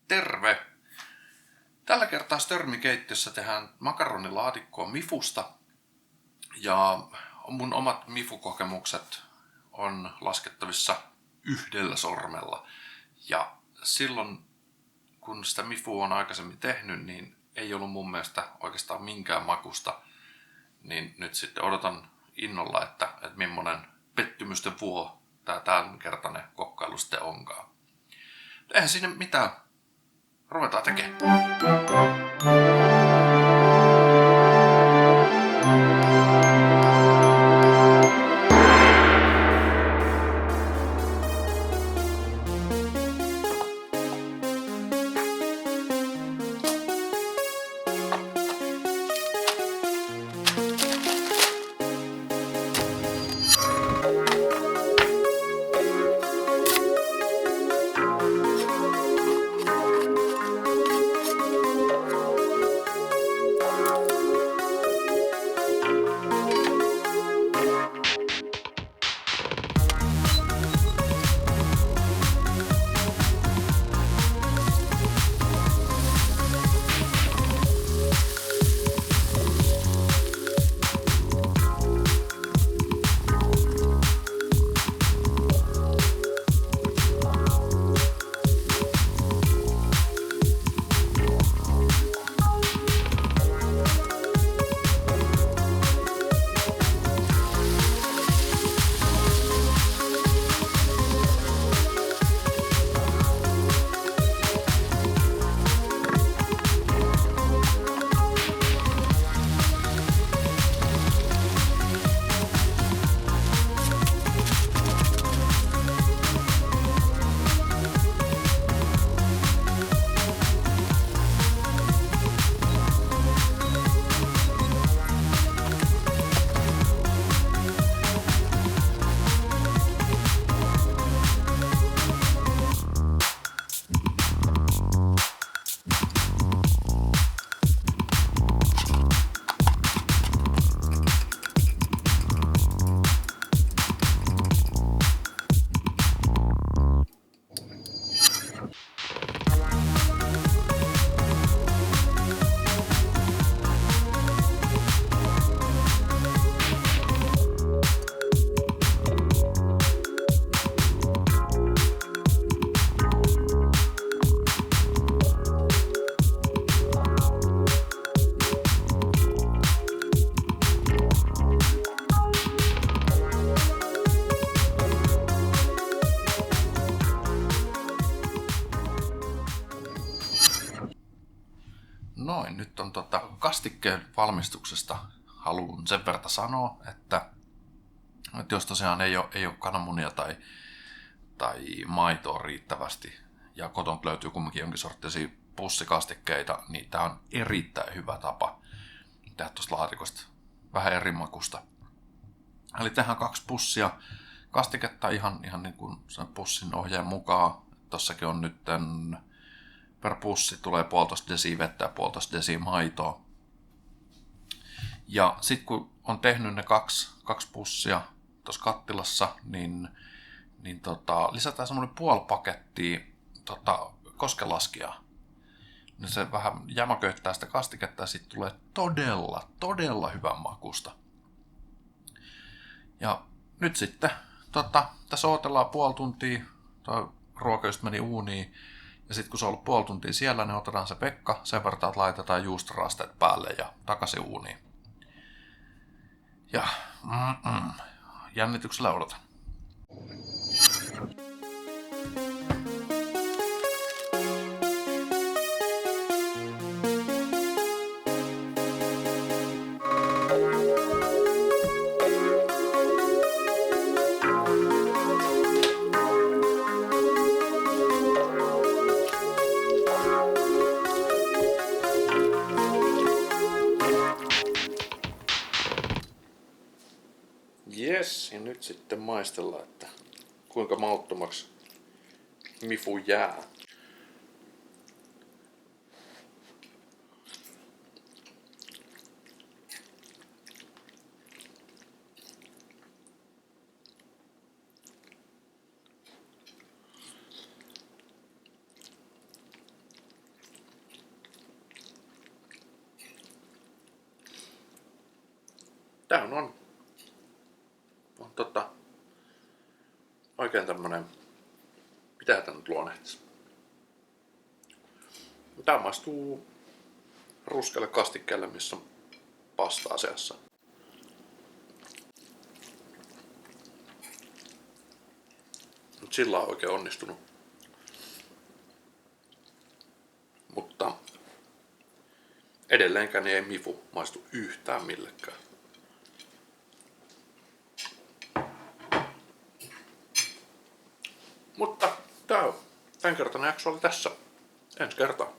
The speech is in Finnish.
Terve! Tällä kertaa Störmi-keittiössä tehdään makaronilaatikkoa Mifusta. Ja mun omat Mifu-kokemukset on laskettavissa yhdellä sormella. Ja silloin, kun sitä Mifua on aikaisemmin tehnyt, niin ei ollut mun mielestä oikeastaan minkään makusta. Niin nyt sitten odotan innolla, että millainen pettymysten vuo tää tämänkertainen kokkailu sitten onkaan. Eihän siinä mitään. Ruvetaan tekemään. Noin, nyt on kastikkeen valmistuksesta haluan sen verran sanoa, että jos tosiaan ei ole kananmunia tai maitoa riittävästi ja koton löytyy kumminkin jonkin sorttisia pussikastikkeita, niin tämä on erittäin hyvä tapa tehdä tuosta laatikosta vähän eri makusta. Eli tehdään 2 pussia kastiketta ihan niin kuin sen pussin ohjeen mukaan. Tossakin on nyt per pussi tulee 1,5 desiä vettä ja 1,5 desiä maitoa. Ja sitten kun on tehnyt ne kaksi pussia tuossa kattilassa, niin lisätään semmoinen 0,5 pakettia koskelaskiaa. Niin se vähän jämäköittää sitä kastiketta ja sitten tulee todella hyvän makusta. Ja nyt sitten tässä odotellaan 0,5 tuntia. Tuo ruoka just meni uuniin. Ja sitten kun se on ollut 0,5 tuntia siellä, niin otetaan se pekka sen verran, että laitetaan juustorasteet päälle ja takaisin uuniin. Ja jännityksellä odotan. Jes, ja nyt sitten maistellaan, että kuinka mauttomaksi Mifu jää. Tää on oikein tämmönen, mitä tää nyt luonnehtis. Tää maistuu ruskealle kastikkeelle, missä on pastaa seassa. Nyt sillä on oikein onnistunut. Mutta edelleenkään ei mifu maistu yhtään millekään. Mutta tämänkertainen jakso oli tässä. Ensi kertaa.